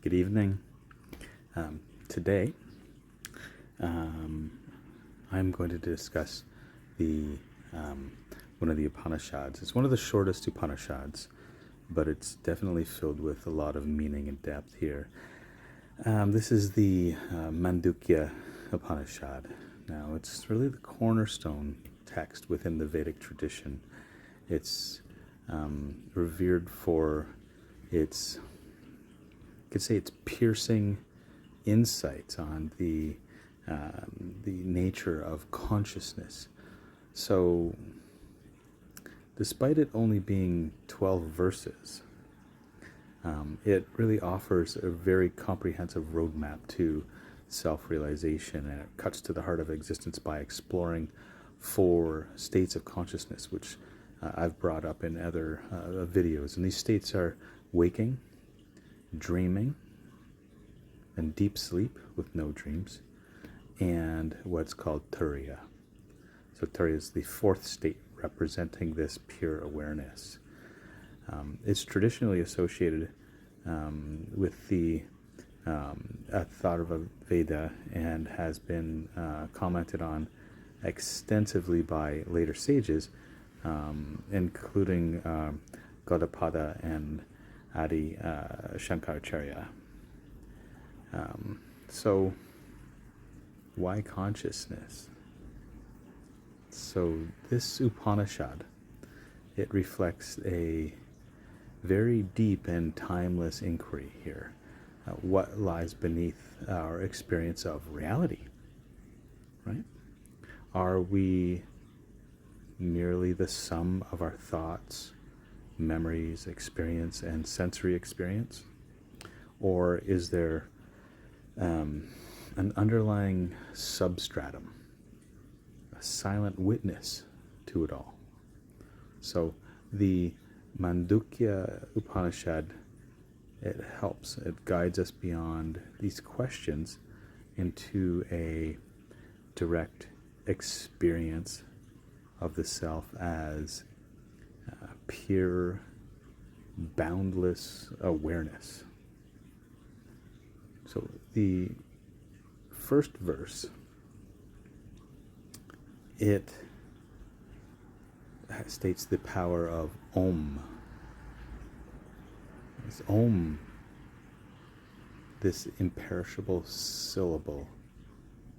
Good evening. Today, I'm going to discuss the one of the Upanishads. It's one of the shortest Upanishads, but it's definitely filled with a lot of meaning and depth here. This is the Mandukya Upanishad. Now, it's really the cornerstone text within the Vedic tradition. It's revered for its, you could say, its piercing insights on the nature of consciousness. So, despite it only being 12 verses, it really offers a very comprehensive roadmap to self-realization, and it cuts to the heart of existence by exploring 4 states of consciousness, which I've brought up in other videos. And these states are waking, dreaming, and deep sleep with no dreams, and what's called turiya. So turiya is the 4th state representing this pure awareness. It's traditionally associated with the Atharva Veda and has been commented on extensively by later sages, including Gaudapada and Adi Shankaracharya. So, why consciousness? So, this Upanishad, it reflects a very deep and timeless inquiry here. What lies beneath our experience of reality, right? Are we merely the sum of our thoughts, memories, experience, and sensory experience? Or is there an underlying substratum, a silent witness to it all? So the Mandukya Upanishad, it helps, it guides us beyond these questions into a direct experience of the self as pure, boundless awareness. So the first verse, it states the power of Om. This Om, this imperishable syllable,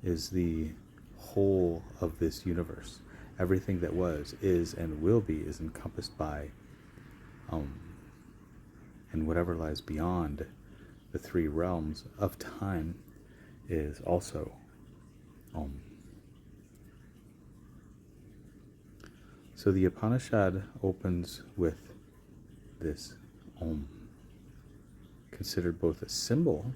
is the whole of this universe. Everything that was, is, and will be is encompassed by Om. And whatever lies beyond the 3 realms of time is also Om. So the Upanishad opens with this Om, considered both a symbol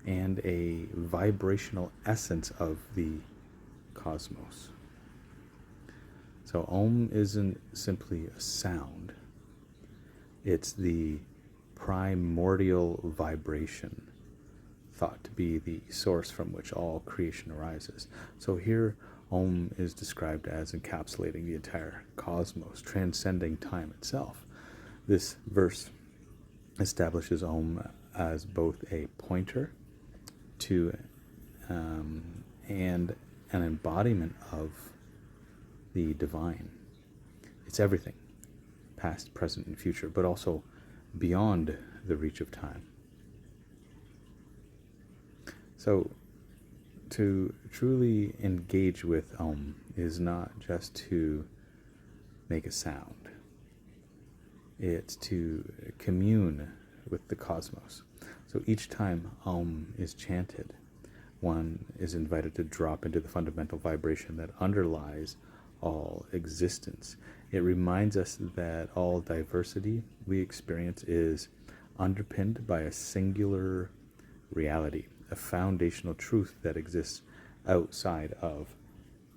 and a vibrational essence of the cosmos. So Om isn't simply a sound. It's the primordial vibration, thought to be the source from which all creation arises. So here, Om is described as encapsulating the entire cosmos, transcending time itself. This verse establishes Om as both a pointer to and an embodiment of the divine. It's everything, past, present, and future, but also beyond the reach of time. So, to truly engage with Om is not just to make a sound. It's to commune with the cosmos. So each time Om is chanted, one is invited to drop into the fundamental vibration that underlies all existence. It reminds us that all diversity we experience is underpinned by a singular reality, a foundational truth that exists outside of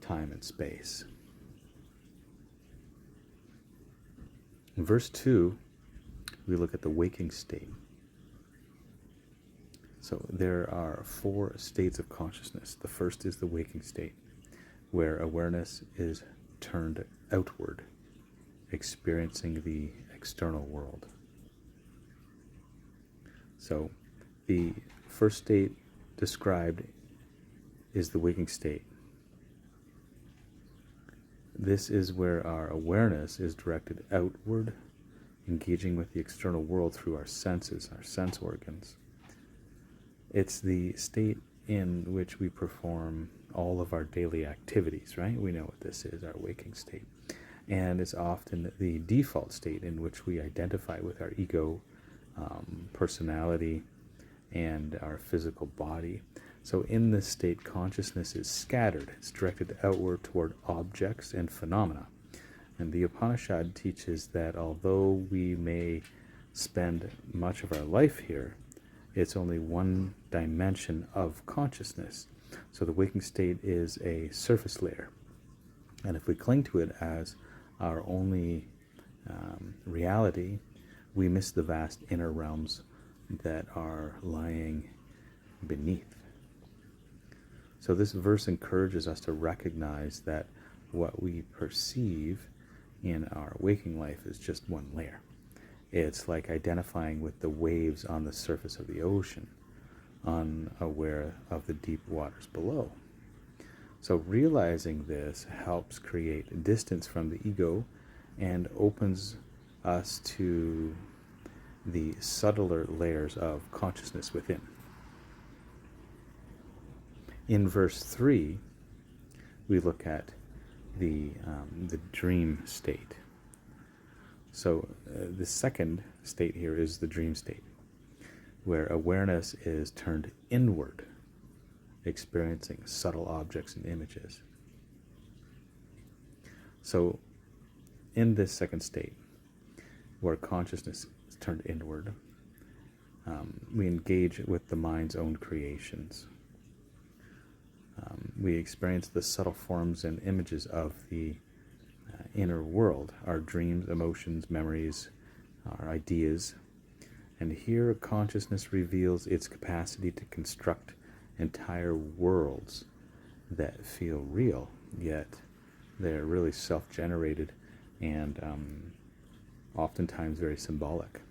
time and space. In verse 2, we look at the waking state. So there are 4 states of consciousness. The first is the waking state, where awareness is turned outward, experiencing the external world. So The first state described is the waking state. This is where our awareness is directed outward, engaging with the external world through our senses, our sense organs. It's the state in which we perform all of our daily activities, right? We know what this is, our waking state. And it's often the default state in which we identify with our ego, personality, and our physical body. So in this state, consciousness is scattered. It's directed outward toward objects and phenomena. And the Upanishad teaches that although we may spend much of our life here, it's only one dimension of consciousness. So the waking state is a surface layer. And if we cling to it as our only reality, we miss the vast inner realms that are lying beneath. So this verse encourages us to recognize that what we perceive in our waking life is just one layer. It's like identifying with the waves on the surface of the ocean, unaware of the deep waters below. So realizing this helps create distance from the ego and opens us to the subtler layers of consciousness within. In verse 3, we look at the dream state. So the second state here is the dream state, where awareness is turned inward, experiencing subtle objects and images. So in this second state, where consciousness is turned inward, we engage with the mind's own creations. We experience the subtle forms and images of the inner world, our dreams, emotions, memories, our ideas. And here consciousness reveals its capacity to construct entire worlds that feel real, yet they're really self-generated and oftentimes very symbolic.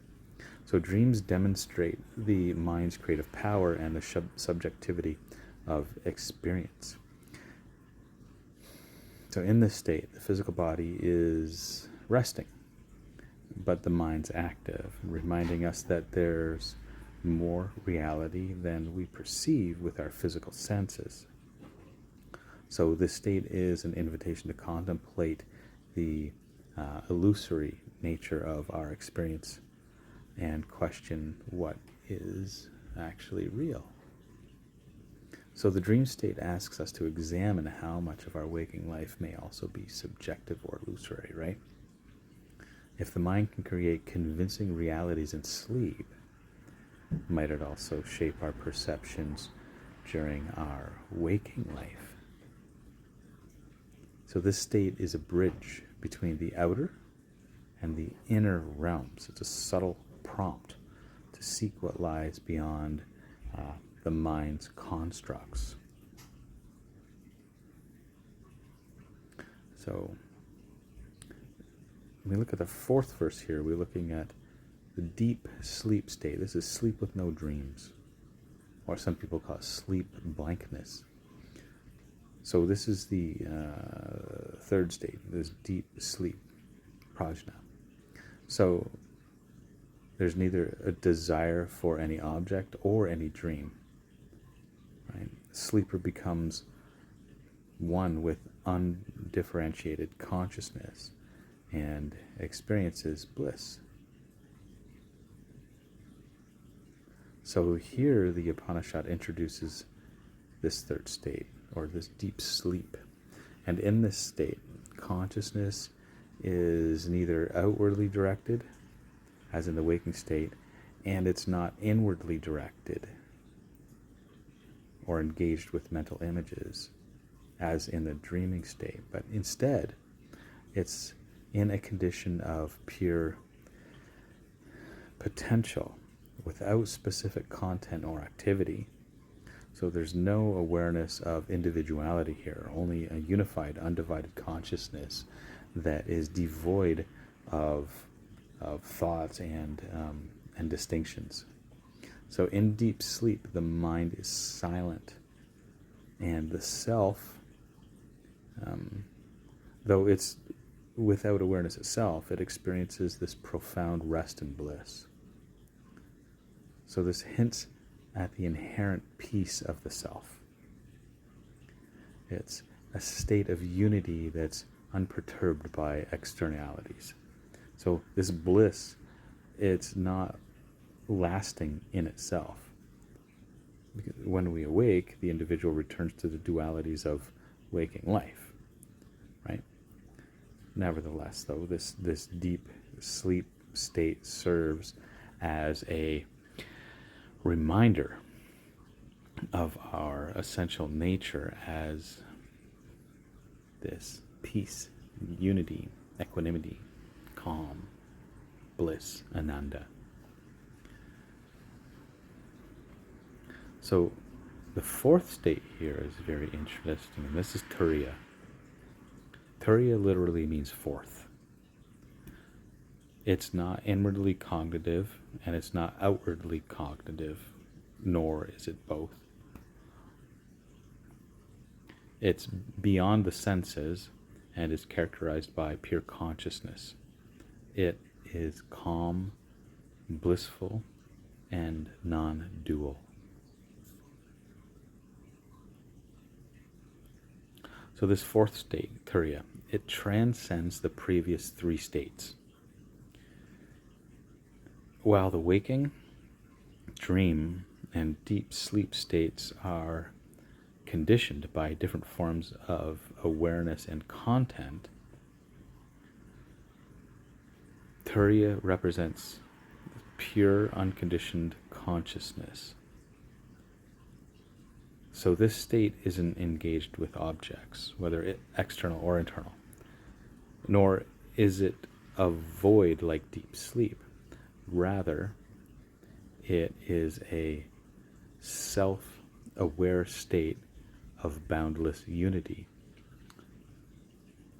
So dreams demonstrate the mind's creative power and the subjectivity of experience. So in this state, the physical body is resting, but the mind's active, reminding us that there's more reality than we perceive with our physical senses. So this state is an invitation to contemplate the illusory nature of our experience and question what is actually real. So the dream state asks us to examine how much of our waking life may also be subjective or illusory, right? If the mind can create convincing realities in sleep, might it also shape our perceptions during our waking life? So this state is a bridge between the outer and the inner realms. It's a subtle prompt to seek what lies beyond the mind's constructs. So when we look at the fourth verse here, we're looking at the deep sleep state. This is sleep with no dreams, or some people call it sleep blankness. So this is the third state, this deep sleep, prajna. So there's neither a desire for any object or any dream. Right? The sleeper becomes one with undifferentiated consciousness and experiences bliss. So here the Upanishad introduces this third state, or this deep sleep. And in this state, consciousness is neither outwardly directed, as in the waking state, and it's not inwardly directed or engaged with mental images, as in the dreaming state, but instead, it's in a condition of pure potential, without specific content or activity. So there's no awareness of individuality here, only a unified, undivided consciousness that is devoid of thoughts and distinctions. So in deep sleep, the mind is silent, and the self, though it's without awareness itself, it experiences this profound rest and bliss. So this hints at the inherent peace of the self. It's a state of unity that's unperturbed by externalities. So this bliss, it's not lasting in itself. Because when we awake, the individual returns to the dualities of waking life, right? Nevertheless, though, this deep sleep state serves as a reminder of our essential nature as this peace, unity, equanimity, calm, bliss, ananda. So the fourth state here is very interesting, and this is turiya. Turiya literally means fourth. It's not inwardly cognitive, and it's not outwardly cognitive, nor is it both. It's beyond the senses and is characterized by pure consciousness. It is calm, blissful, and non-dual. So this fourth state, turiya, it transcends the previous three states. While the waking, dream, and deep sleep states are conditioned by different forms of awareness and content, turiya represents pure, unconditioned consciousness. So this state isn't engaged with objects, whether external or internal, nor is it a void like deep sleep. Rather, it is a self-aware state of boundless unity,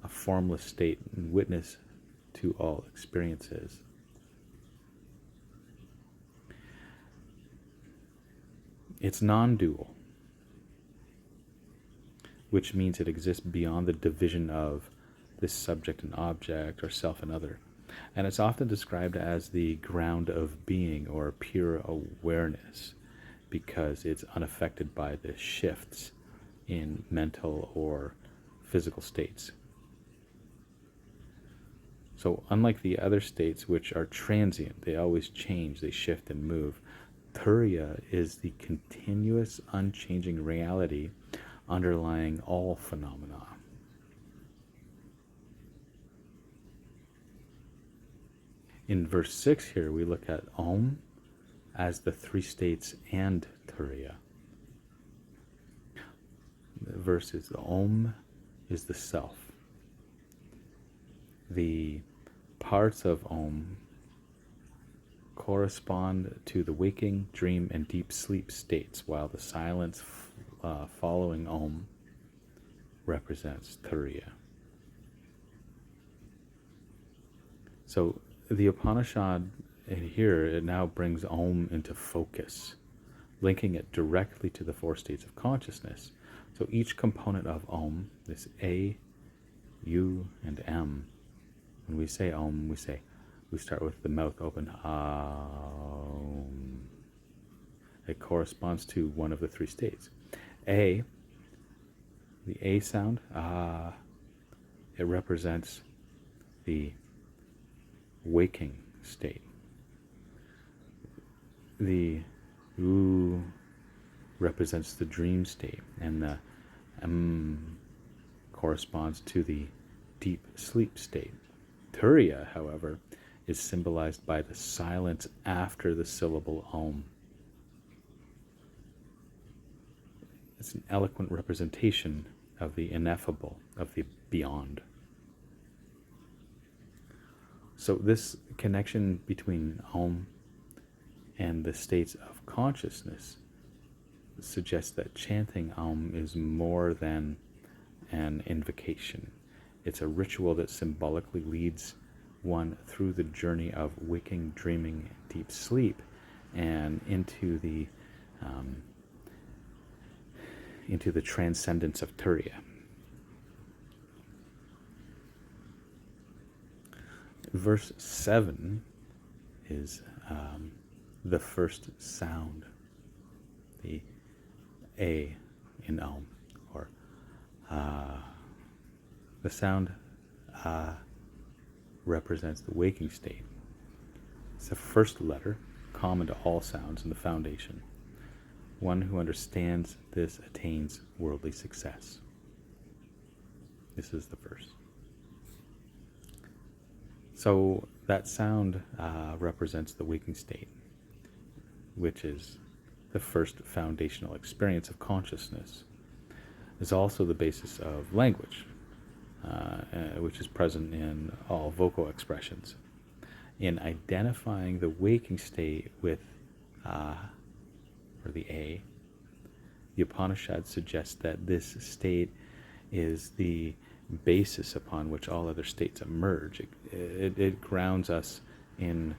a formless state and witness to all experiences. It's non-dual, which means it exists beyond the division of this subject and object, or self and other. And it's often described as the ground of being, or pure awareness, because it's unaffected by the shifts in mental or physical states. So unlike the other states, which are transient, they always change, they shift and move, turiya is the continuous, unchanging reality underlying all phenomena. In verse 6 here, we look at Om as the three states and turiya. The verse is, the Om is the self. The parts of Om correspond to the waking, dream, and deep sleep states, while the silence following Om represents turiya. So the Upanishad here, it now brings Om into focus, linking it directly to the four states of consciousness. So each component of Om, this A, U, and M, when we say Om, we start with the mouth open, Om. It corresponds to one of the three states. A, the A sound, it represents the waking state. The U represents the dream state, and the M corresponds to the deep sleep state. Turiya, however, is symbolized by the silence after the syllable Om. It's an eloquent representation of the ineffable, of the beyond. So this connection between Om and the states of consciousness suggests that chanting Om is more than an invocation. It's a ritual that symbolically leads one through the journey of waking, dreaming, deep sleep, and into the transcendence of Turiya. Verse 7 is the first sound, the A in Om, or the sound represents the waking state. It's the first letter, common to all sounds in the foundation. One who understands this attains worldly success. This is the first. So that sound represents the waking state, which is the first foundational experience of consciousness. It's also the basis of language, which is present in all vocal expressions. In identifying the waking state with or the A, the Upanishad suggests that this state is the basis upon which all other states emerge. It grounds us in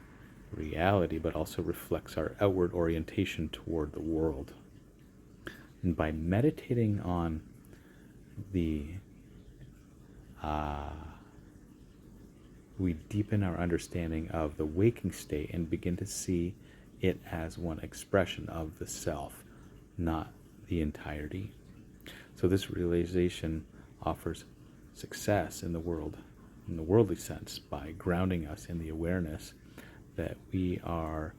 reality, but also reflects our outward orientation toward the world. And by meditating on the we deepen our understanding of the waking state and begin to see it as one expression of the self, not the entirety. So this realization offers success in the world, in the worldly sense, by grounding us in the awareness that we are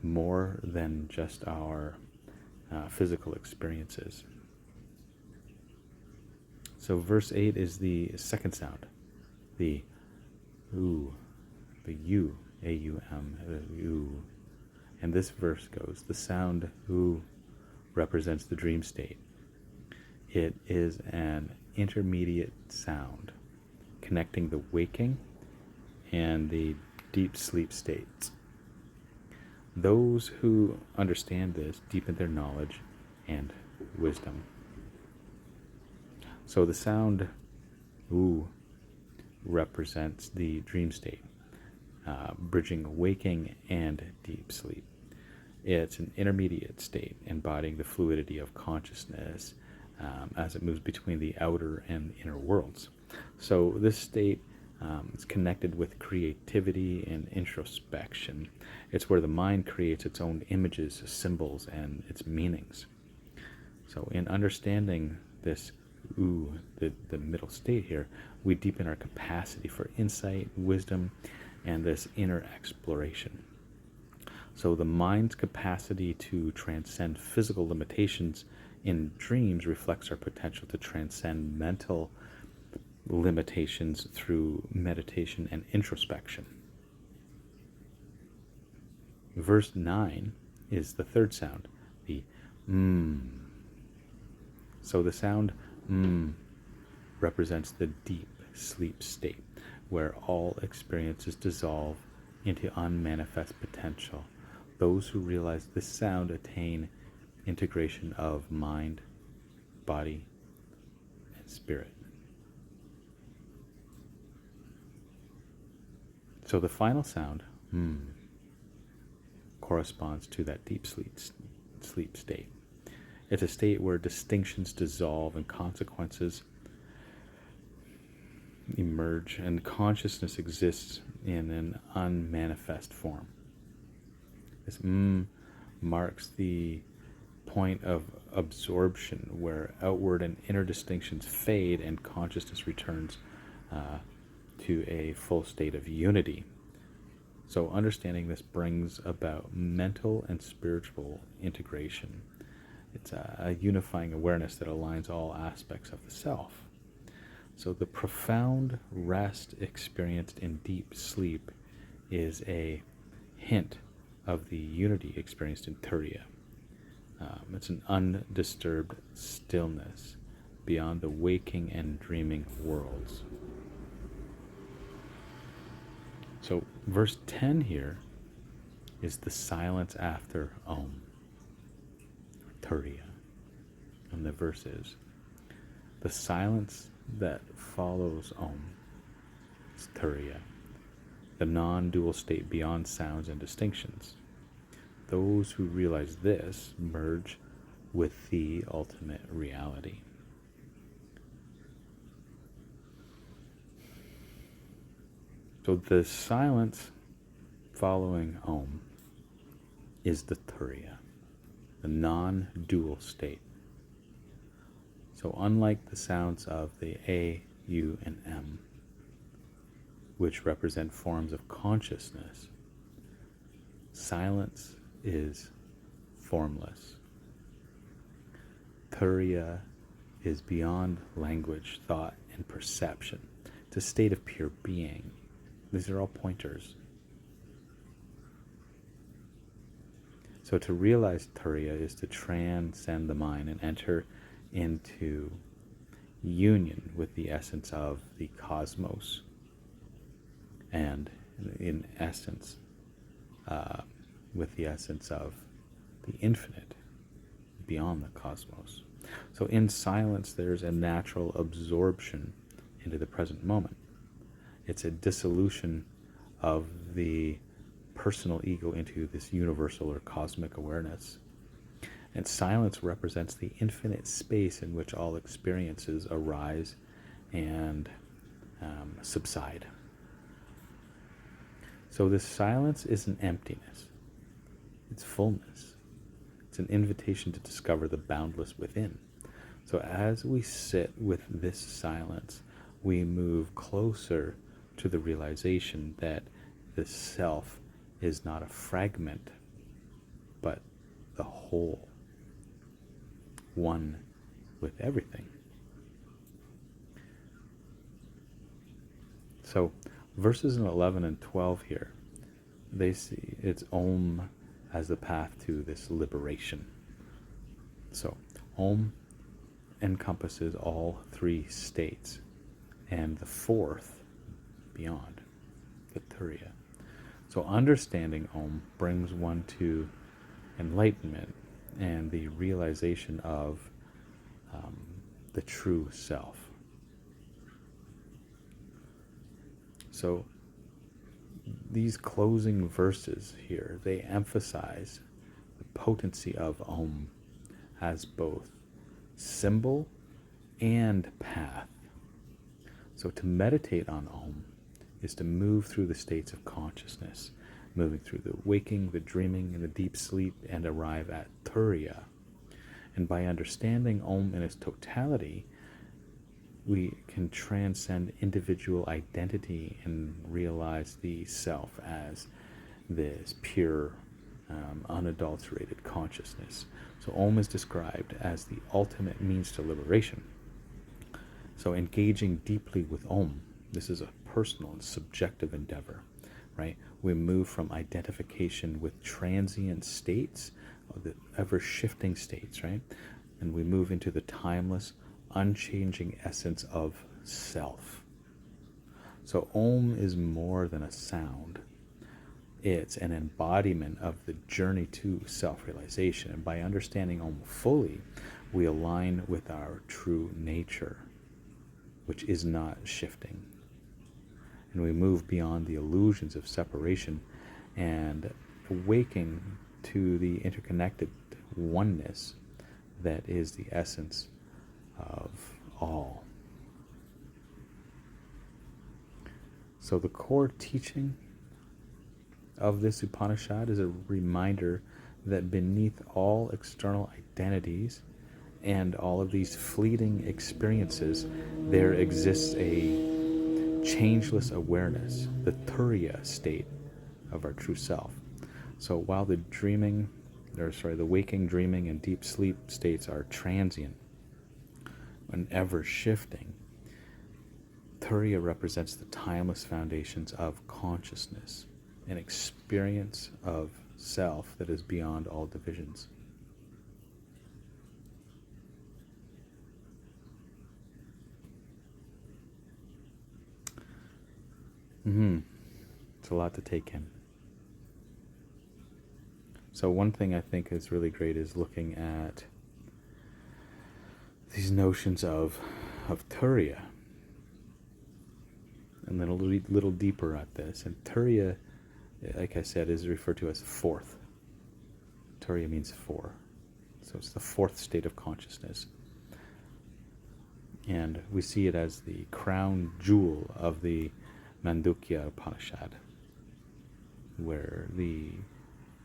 more than just our physical experiences. So verse 8 is the second sound, the U, the U, A-U-M, U. And this verse goes, the sound U represents the dream state. It is an intermediate sound connecting the waking and the deep sleep states. Those who understand this deepen their knowledge and wisdom. So the sound U represents the dream state, bridging waking and deep sleep. It's an intermediate state embodying the fluidity of consciousness as it moves between the outer and inner worlds. So this state is connected with creativity and introspection. It's where the mind creates its own images, symbols, and its meanings. So in understanding this the middle state here, we deepen our capacity for insight, wisdom, and this inner exploration. So the mind's capacity to transcend physical limitations in dreams reflects our potential to transcend mental limitations through meditation and introspection. Verse 9 is the third sound, the So the sound represents the deep sleep state, where all experiences dissolve into unmanifest potential. Those who realize this sound attain integration of mind, body, and spirit. So the final sound, corresponds to that deep sleep state. It's a state where distinctions dissolve and consequences emerge, and consciousness exists in an unmanifest form. This marks the point of absorption, where outward and inner distinctions fade and consciousness returns to a full state of unity. So understanding this brings about mental and spiritual integration. It's a unifying awareness that aligns all aspects of the self. So the profound rest experienced in deep sleep is a hint of the unity experienced in Turiya. It's an undisturbed stillness beyond the waking and dreaming worlds. So verse 10 here is the silence after Om, Turiya. And the verse is, the silence that follows Om is Turiya, the non-dual state beyond sounds and distinctions. those who realize this merge with the ultimate reality. So the silence following Om is the Turiya, the non-dual state. So unlike the sounds of the A, U, and M, which represent forms of consciousness, silence is formless. Turiya is beyond language, thought, and perception. It's a state of pure being. These are all pointers. So to realize Turiya is to transcend the mind and enter into union with the essence of the cosmos, and in essence, with the essence of the infinite beyond the cosmos. So in silence, there's a natural absorption into the present moment. It's a dissolution of the personal ego into this universal or cosmic awareness. And silence represents the infinite space in which all experiences arise and subside. So this silence isn't emptiness, it's fullness. It's an invitation to discover the boundless within. So as we sit with this silence, we move closer to the realization that the self is not a fragment, but the whole, one with everything. So verses in 11 and 12 here, they see it's Om as the path to this liberation. So Om encompasses all three states, and the fourth beyond, the Turiya. So understanding Om brings one to enlightenment and the realization of the true self. So these closing verses here, they emphasize the potency of Om as both symbol and path. So to meditate on Om is to move through the states of consciousness, moving through the waking, the dreaming, and the deep sleep, and arrive at Turiya. And by understanding Om in its totality, we can transcend individual identity and realize the self as this pure, unadulterated consciousness. So Om is described as the ultimate means to liberation. So engaging deeply with Om, this is a personal and subjective endeavor, right? We move from identification with transient states, the ever-shifting states, right? And we move into the timeless, unchanging essence of self. So Om is more than a sound. It's an embodiment of the journey to self-realization. And by understanding Om fully, we align with our true nature, which is not shifting. And we move beyond the illusions of separation and awaking to the interconnected oneness that is the essence of all. So the core teaching of this Upanishad is a reminder that beneath all external identities and all of these fleeting experiences, there exists a changeless awareness, the Turiya state of our true self. So while the waking, dreaming, and deep sleep states are transient and ever shifting, Turiya represents the timeless foundations of consciousness, an experience of self that is beyond all divisions. It's a lot to take in. So one thing I think is really great is looking at these notions of Turiya, and then a little deeper at this. And Turiya, like I said, is referred to as fourth. Turiya means four. So it's the fourth state of consciousness. And we see it as the crown jewel of the Mandukya Upanishad, where the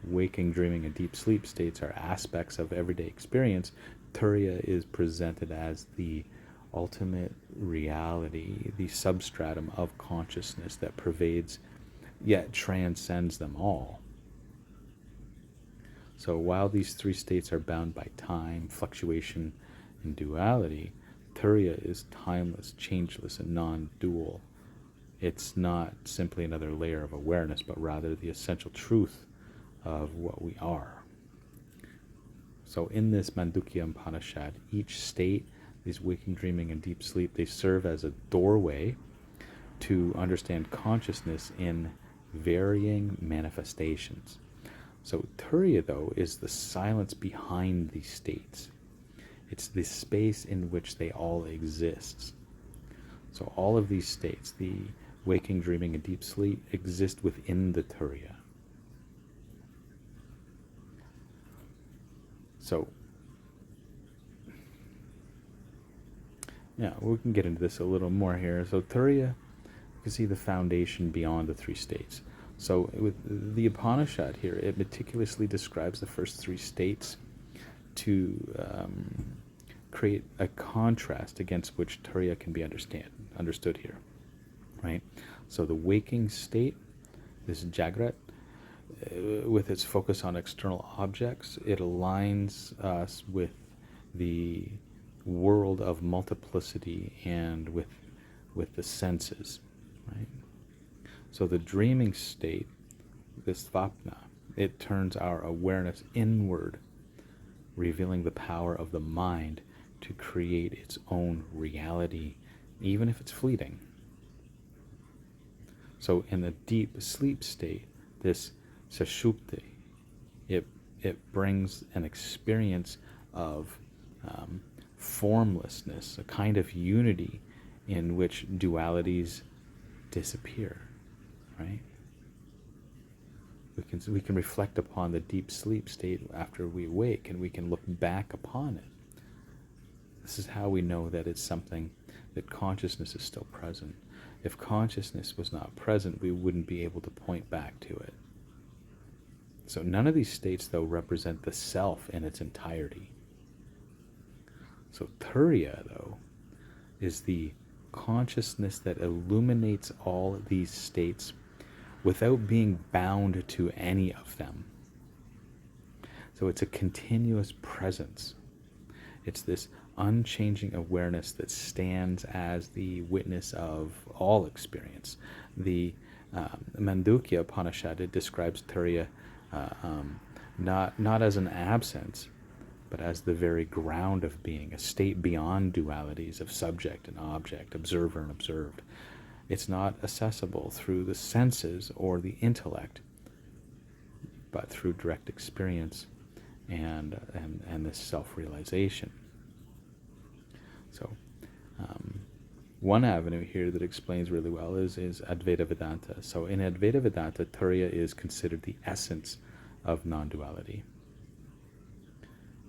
waking, dreaming, and deep sleep states are aspects of everyday experience. Turiya is presented as the ultimate reality, the substratum of consciousness that pervades yet transcends them all. So while these three states are bound by time, fluctuation, and duality, Turiya is timeless, changeless, and non-dual. It's not simply another layer of awareness, but rather the essential truth of what we are. So in this Mandukya Upanishad, each state, these waking, dreaming, and deep sleep, they serve as a doorway to understand consciousness in varying manifestations. So Turiya, though, is the silence behind these states. It's the space in which they all exist. So all of these states, the waking, dreaming, and deep sleep, exist within the Turiya. So, yeah, we can get into this a little more here. So Turiya, you can see the foundation beyond the three states. So with the Upanishad here, it meticulously describes the first three states to create a contrast against which Turiya can be understood here, right? So the waking state, this Jagrat, with its focus on external objects, it aligns us with the world of multiplicity and with the senses, right? So the dreaming state, this Svapna, it turns our awareness inward, revealing the power of the mind to create its own reality, even if it's fleeting. So in the deep sleep state, this Sushupti, it brings an experience of formlessness, a kind of unity in which dualities disappear, right? We can reflect upon the deep sleep state after we wake, and we can look back upon it. This is how we know that it's something, that consciousness is still present. If consciousness was not present, we wouldn't be able to point back to it. So none of these states, though, represent the self in its entirety. So Turiya, though, is the consciousness that illuminates all these states without being bound to any of them. So it's a continuous presence. It's this unchanging awareness that stands as the witness of all experience. The Mandukya Upanishad, it describes Turiya not as an absence, but as the very ground of being, a state beyond dualities of subject and object, observer and observed. It's not accessible through the senses or the intellect, but through direct experience and this self-realization. So one avenue here that explains really well is Advaita Vedanta. So in Advaita Vedanta, Turiya is considered the essence of non-duality.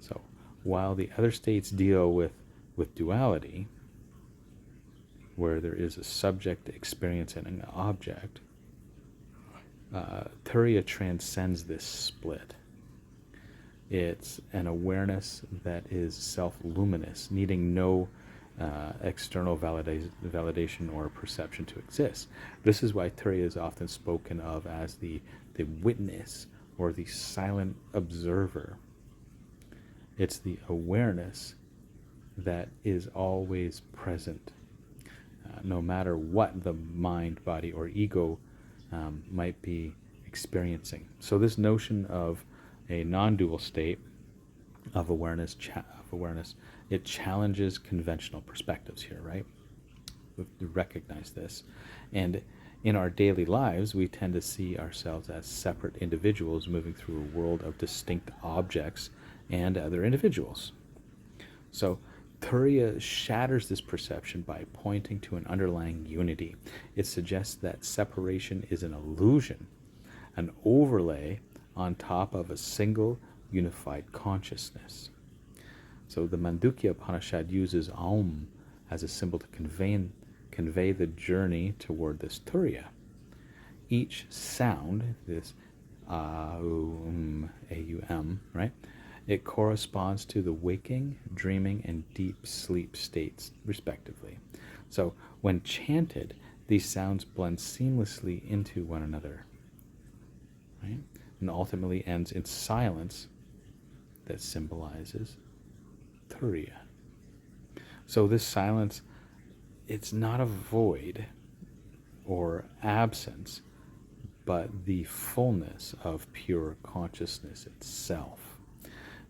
So while the other states deal with duality, where there is a subject experience and an object, Turiya transcends this split. It's an awareness that is self-luminous, needing no external validation or perception to exist. This is why Turiya is often spoken of as the witness or the silent observer. It's the awareness that is always present, no matter what the mind, body, or ego might be experiencing. So this notion of a non-dual state of awareness, it challenges conventional perspectives here, right? We have to recognize this. And in our daily lives, we tend to see ourselves as separate individuals moving through a world of distinct objects and other individuals. So Turiya shatters this perception by pointing to an underlying unity. It suggests that separation is an illusion, an overlay on top of a single unified consciousness. So the Mandukya Upanishad uses Aum as a symbol to convey the journey toward this Turiya. Each sound, this A-U-M, right? It corresponds to the waking, dreaming, and deep sleep states, respectively. So when chanted, these sounds blend seamlessly into one another, right? And ultimately ends in silence that symbolizes Turiya. So this silence, it's not a void or absence, but the fullness of pure consciousness itself.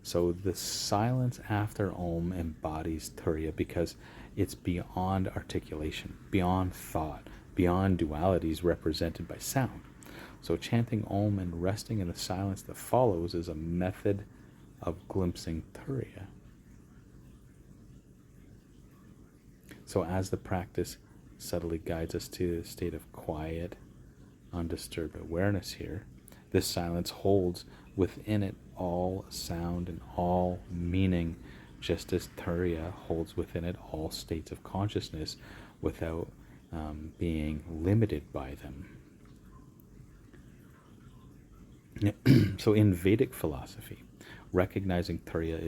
So the silence after Om embodies Turiya because it's beyond articulation, beyond thought, beyond dualities represented by sound. So chanting Om and resting in the silence that follows is a method of glimpsing Turiya. So as the practice subtly guides us to a state of quiet, undisturbed awareness here, this silence holds within it all sound and all meaning, just as Turiya holds within it all states of consciousness without being limited by them. So in Vedic philosophy, recognizing Turiya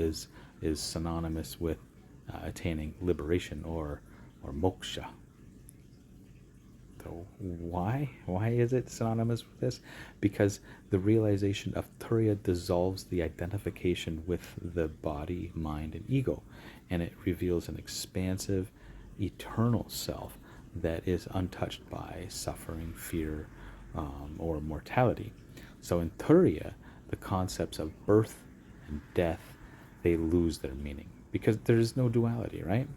is synonymous with attaining liberation or moksha. So why is it synonymous with this? Because the realization of Turiya dissolves the identification with the body, mind, and ego, and it reveals an expansive, eternal self that is untouched by suffering, fear, or mortality. So in Turiya, the concepts of birth and death, they lose their meaning because there is no duality, right?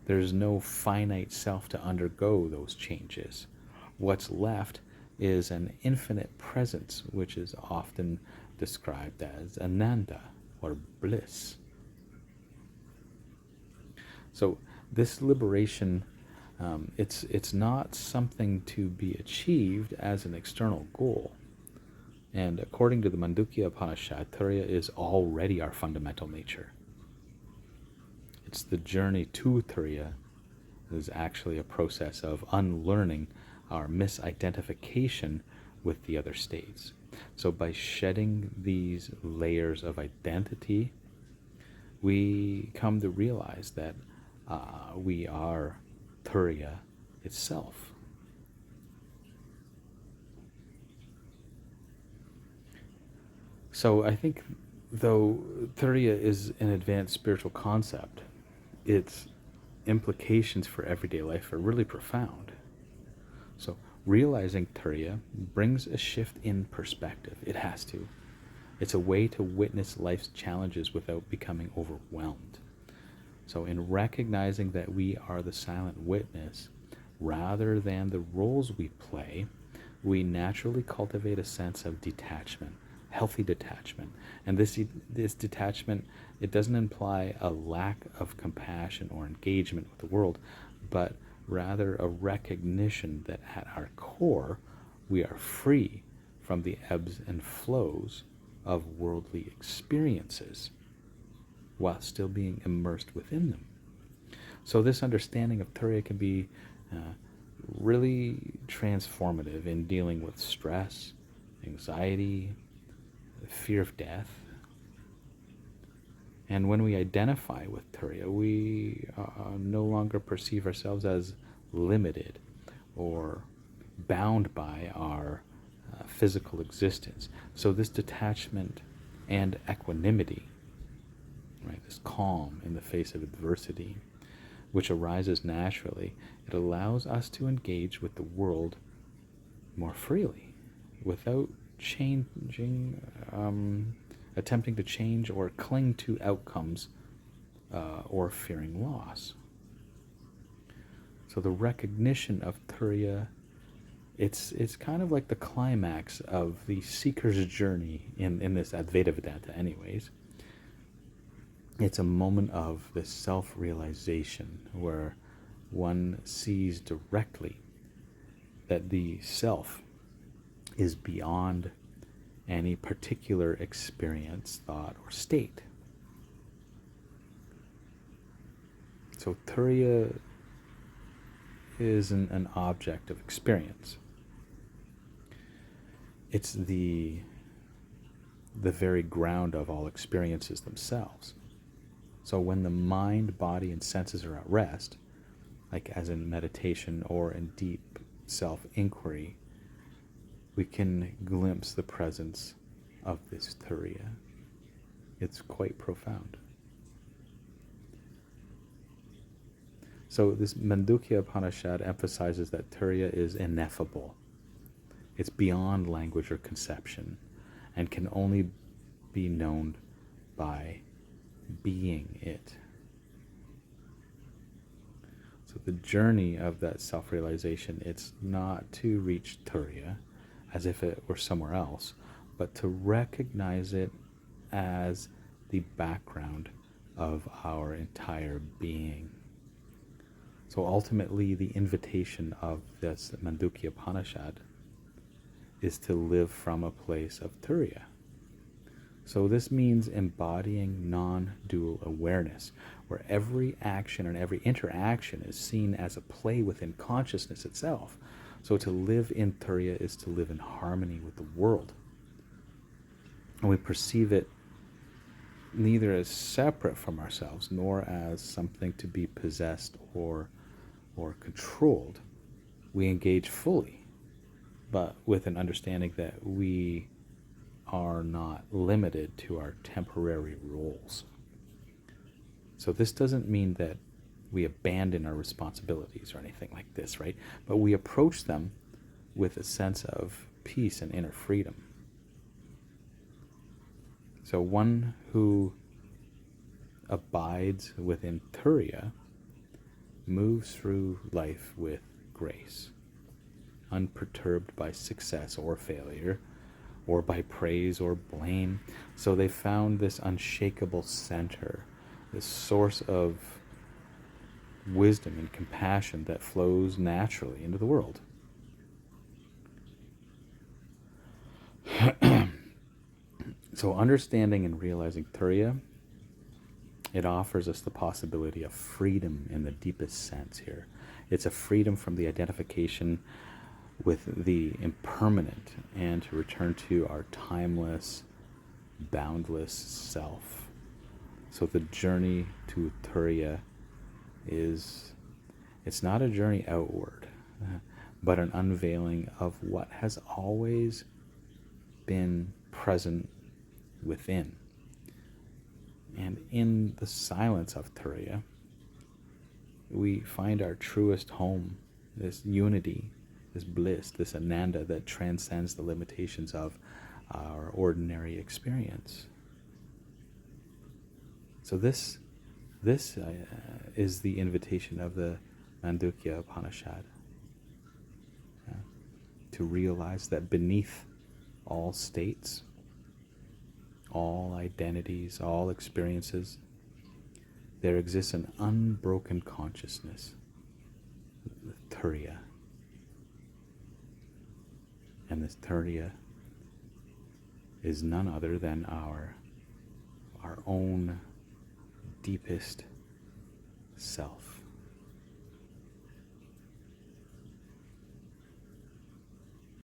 There is no finite self to undergo those changes. What's left is an infinite presence, which is often described as Ananda or bliss. So this liberation, it's not something to be achieved as an external goal. And according to the Mandukya Upanishad, Turiya is already our fundamental nature. It's the journey to Turiya is actually a process of unlearning our misidentification with the other states. So by shedding these layers of identity, we come to realize that we are Turiya itself. So I think though Turiya is an advanced spiritual concept, its implications for everyday life are really profound. So realizing Turiya brings a shift in perspective. It has to. It's a way to witness life's challenges without becoming overwhelmed. So in recognizing that we are the silent witness, rather than the roles we play, we naturally cultivate a sense of detachment, healthy detachment. And this detachment, it doesn't imply a lack of compassion or engagement with the world, but rather a recognition that at our core, we are free from the ebbs and flows of worldly experiences while still being immersed within them. So this understanding of Turiya can be really transformative in dealing with stress, anxiety, fear of death. And when we identify with Turiya, we no longer perceive ourselves as limited or bound by our physical existence. So this detachment and equanimity, right, this calm in the face of adversity, which arises naturally, it allows us to engage with the world more freely without attempting to change or cling to outcomes or fearing loss. So the recognition of Turiya, it's kind of like the climax of the seeker's journey in this Advaita Vedanta anyways. It's a moment of this self-realization where one sees directly that the self is beyond any particular experience, thought, or state. So Turiya is an object of experience. It's the very ground of all experiences themselves. So when the mind, body, and senses are at rest, like as in meditation or in deep self-inquiry, we can glimpse the presence of this Turiya. It's quite profound. So this Mandukya Upanishad emphasizes that Turiya is ineffable. It's beyond language or conception and can only be known by being it. So the journey of that self-realization, it's not to reach Turiya as if it were somewhere else, but to recognize it as the background of our entire being. So ultimately, the invitation of this Mandukya Upanishad is to live from a place of Turiya. So this means embodying non-dual awareness, where every action and every interaction is seen as a play within consciousness itself. So to live in Turiya is to live in harmony with the world. And we perceive it neither as separate from ourselves, nor as something to be possessed or controlled. We engage fully, but with an understanding that we are not limited to our temporary roles. So this doesn't mean that we abandon our responsibilities or anything like this, right? But we approach them with a sense of peace and inner freedom. So one who abides within Turiya moves through life with grace, unperturbed by success or failure, or by praise or blame. So they found this unshakable center, this source of wisdom and compassion that flows naturally into the world. So understanding and realizing Turiya, it offers us the possibility of freedom in the deepest sense here. It's a freedom from the identification with the impermanent and to return to our timeless, boundless self. So the journey to Turiya it's not a journey outward, but an unveiling of what has always been present within. And in the silence of Turiya, we find our truest home, this unity, this bliss, this ananda that transcends the limitations of our ordinary experience. So this is the invitation of the Mandukya Upanishad, to realize that beneath all states, all identities, all experiences, there exists an unbroken consciousness, the Turiya. And this Turiya is none other than our own deepest self.